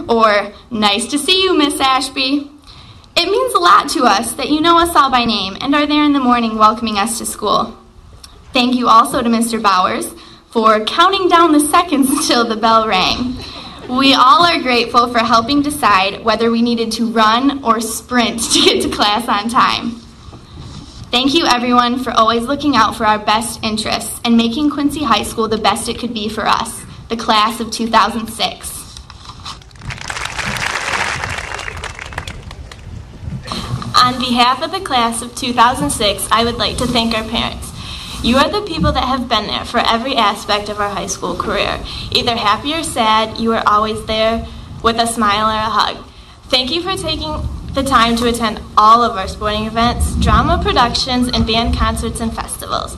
or nice to see you, Miss Ashby. It means a lot to us that you know us all by name and are there in the morning welcoming us to school. Thank you also to Mr. Bowers for counting down the seconds until the bell rang. We all are grateful for helping decide whether we needed to run or sprint to get to class on time. Thank you everyone for always looking out for our best interests and making Quincy High School the best it could be for us, the class of 2006. On behalf of the class of 2006, I would like to thank our parents. You are the people that have been there for every aspect of our high school career. Either happy or sad, you are always there with a smile or a hug. Thank you for taking the time to attend all of our sporting events, drama productions, and band concerts and festivals.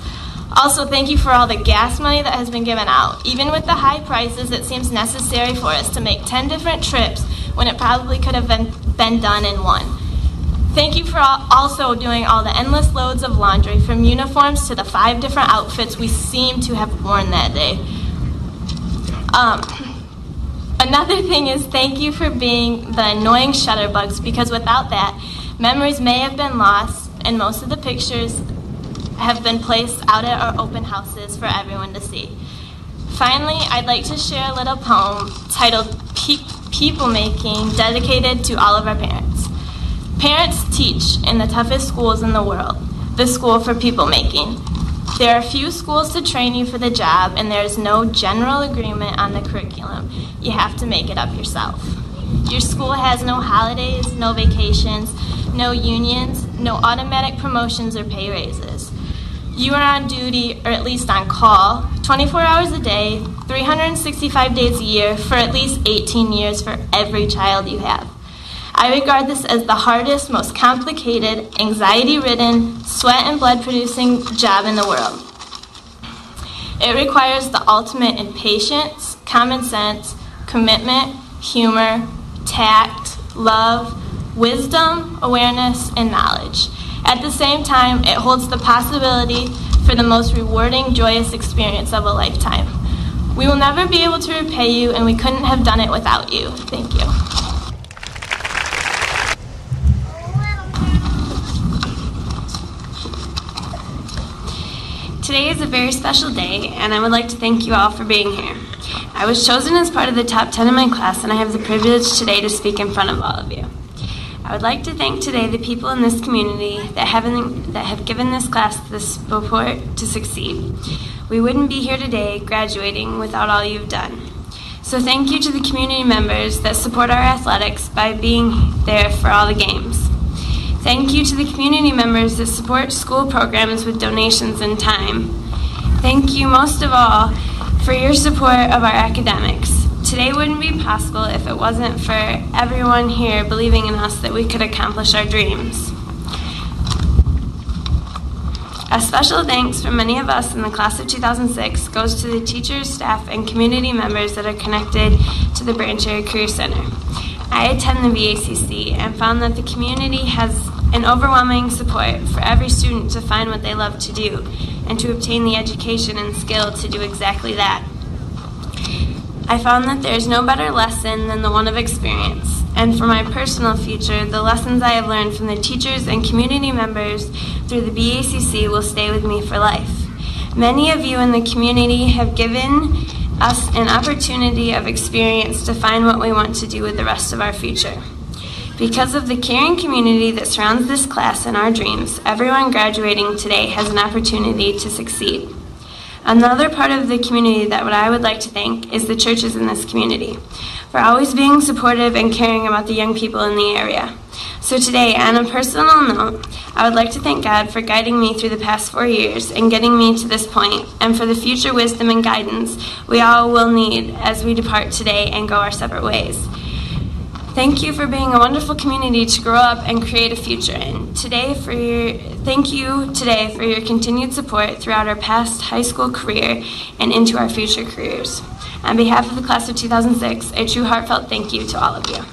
Also, thank you for all the gas money that has been given out. Even with the high prices, it seems necessary for us to make 10 different trips when it probably could have been done in one. Thank you for also doing all the endless loads of laundry, from uniforms to the 5 different outfits we seem to have worn that day. Another thing is thank you for being the annoying shutterbugs, because without that, memories may have been lost and most of the pictures have been placed out at our open houses for everyone to see. Finally, I'd like to share a little poem titled People Making, dedicated to all of our parents. Parents teach in the toughest schools in the world, the school for people making. There are few schools to train you for the job, and there is no general agreement on the curriculum. You have to make it up yourself. Your school has no holidays, no vacations, no unions, no automatic promotions or pay raises. You are on duty, or at least on call, 24 hours a day, 365 days a year, for at least 18 years for every child you have. I regard this as the hardest, most complicated, anxiety-ridden, sweat and blood-producing job in the world. It requires the ultimate in patience, common sense, commitment, humor, tact, love, wisdom, awareness, and knowledge. At the same time, it holds the possibility for the most rewarding, joyous experience of a lifetime. We will never be able to repay you, and we couldn't have done it without you. Thank you. Today is a very special day, and I would like to thank you all for being here. I was chosen as part of the top 10 in my class, and I have the privilege today to speak in front of all of you. I would like to thank today the people in this community that have given this class the support to succeed. We wouldn't be here today graduating without all you've done. So thank you to the community members that support our athletics by being there for all the games. Thank you to the community members that support school programs with donations and time. Thank you most of all for your support of our academics. Today wouldn't be possible if it wasn't for everyone here believing in us that we could accomplish our dreams. A special thanks from many of us in the class of 2006 goes to the teachers, staff, and community members that are connected to the Branch Area Career Center. I attend the BACC and found that the community has an overwhelming support for every student to find what they love to do and to obtain the education and skill to do exactly that. I found that there is no better lesson than the one of experience, and for my personal future, the lessons I have learned from the teachers and community members through the BACC will stay with me for life. Many of you in the community have given us an opportunity of experience to find what we want to do with the rest of our future. Because of the caring community that surrounds this class and our dreams, everyone graduating today has an opportunity to succeed. Another part of the community that I would like to thank is the churches in this community for always being supportive and caring about the young people in the area. So today, on a personal note, I would like to thank God for guiding me through the past 4 years and getting me to this point, and for the future wisdom and guidance we all will need as we depart today and go our separate ways. Thank you for being a wonderful community to grow up and create a future in. Thank you today for your continued support throughout our past high school career and into our future careers. On behalf of the class of 2006, a true heartfelt thank you to all of you.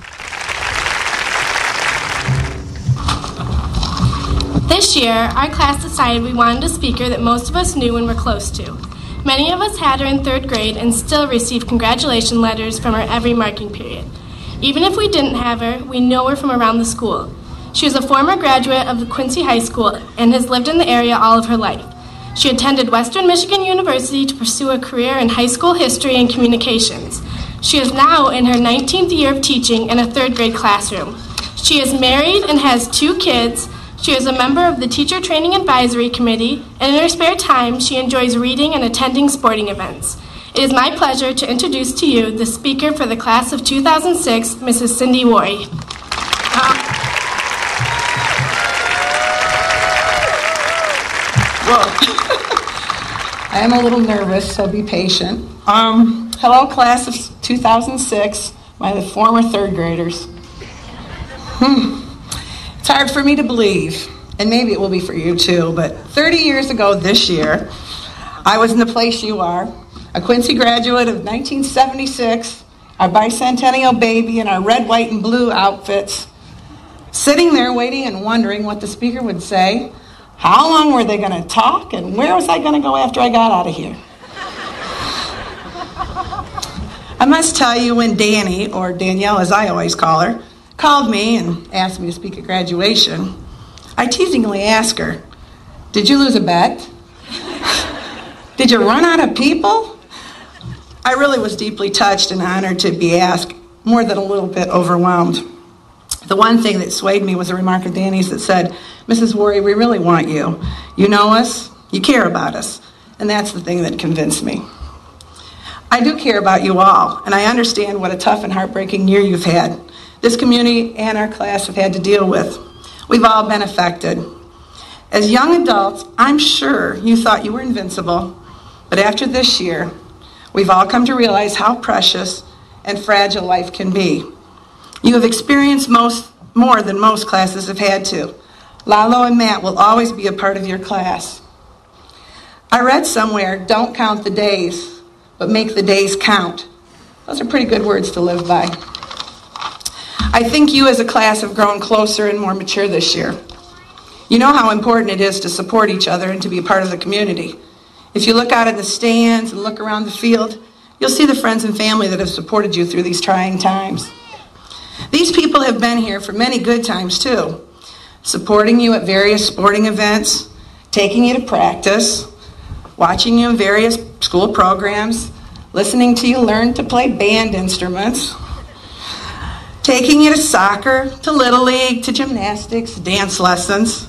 This year, our class decided we wanted a speaker that most of us knew and were close to. Many of us had her in 3rd grade and still receive congratulation letters from her every marking period. Even if we didn't have her, we know her from around the school. She is a former graduate of the Quincy High School and has lived in the area all of her life. She attended Western Michigan University to pursue a career in high school history and communications. She is now in her 19th year of teaching in a third grade classroom. She is married and has 2 kids. She is a member of the Teacher Training Advisory Committee, and in her spare time, she enjoys reading and attending sporting events. It is my pleasure to introduce to you the speaker for the class of 2006, Mrs. Cindy Worry. I am a little nervous, so be patient. Hello, class of 2006, my former third graders. It's hard for me to believe, and maybe it will be for you too, but 30 years ago this year, I was in the place you are, a Quincy graduate of 1976, our bicentennial baby in our red, white, and blue outfits, sitting there waiting and wondering what the speaker would say. How long were they going to talk, and where was I going to go after I got out of here? I must tell you, when Danny, or Danielle as I always call her, called me and asked me to speak at graduation, I teasingly asked her, "Did you lose a bet? Did you run out of people?" I really was deeply touched and honored to be asked, more than a little bit overwhelmed. The one thing that swayed me was a remark of Danny's that said, "Mrs. Worry, we really want you. You know us, you care about us." And that's the thing that convinced me. I do care about you all, and I understand what a tough and heartbreaking year you've had. This community and our class have had to deal with. We've all been affected. As young adults, I'm sure you thought you were invincible, but after this year, we've all come to realize how precious and fragile life can be. You have experienced more than most classes have had to. Lalo and Matt will always be a part of your class. I read somewhere, don't count the days, but make the days count. Those are pretty good words to live by. I think you as a class have grown closer and more mature this year. You know how important it is to support each other and to be a part of the community. If you look out at the stands and look around the field, you'll see the friends and family that have supported you through these trying times. These people have been here for many good times too, supporting you at various sporting events, taking you to practice, watching you in various school programs, listening to you learn to play band instruments, taking you to soccer, to Little League, to gymnastics, dance lessons.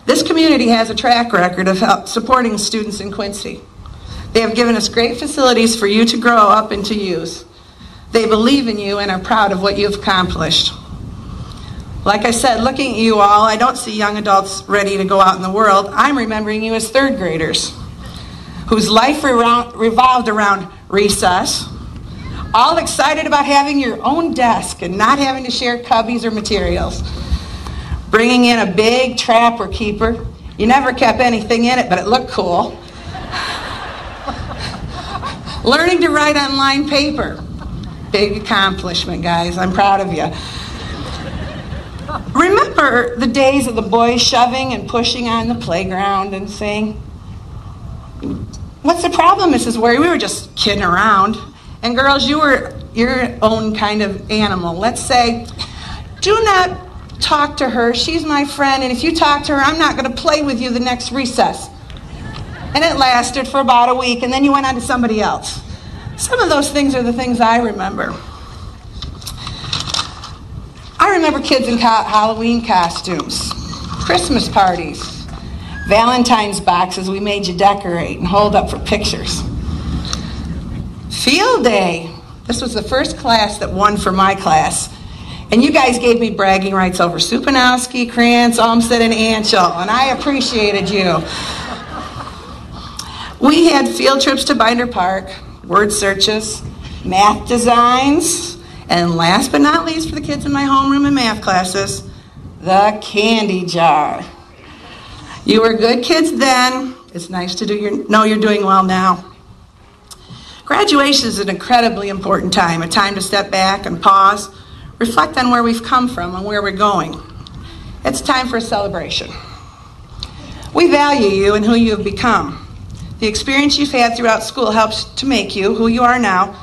This community has a track record of supporting students in Quincy. They have given us great facilities for you to grow up and to use. They believe in you and are proud of what you've accomplished. Like I said, looking at you all, I don't see young adults ready to go out in the world. I'm remembering you as third graders, whose life revolved around recess, all excited about having your own desk and not having to share cubbies or materials. Bringing in a big trapper keeper. You never kept anything in it, but it looked cool. Learning to write on lined paper. Big accomplishment, guys. I'm proud of you. Remember the days of the boys shoving and pushing on the playground and saying, "What's the problem, Mrs. Worry? We were just kidding around." And girls, you were your own kind of animal. Let's say, "Do not talk to her. She's my friend, and if you talk to her, I'm not going to play with you the next recess." And it lasted for about a week, and then you went on to somebody else. Some of those things are the things I remember. I remember kids in Halloween costumes, Christmas parties, Valentine's boxes we made you decorate and hold up for pictures. Field day. This was the first class that won for my class. And you guys gave me bragging rights over Supanowski, Krantz, Olmsted, and Anschel, and I appreciated you. We had field trips to Binder Park, word searches, math designs, and last but not least for the kids in my homeroom and math classes, the candy jar. You were good kids then. It's nice to know you're doing well now. Graduation is an incredibly important time, a time to step back and pause, reflect on where we've come from and where we're going. It's time for a celebration. We value you and who you have become. The experience you've had throughout school helps to make you who you are now.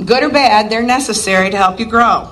Good or bad, they're necessary to help you grow.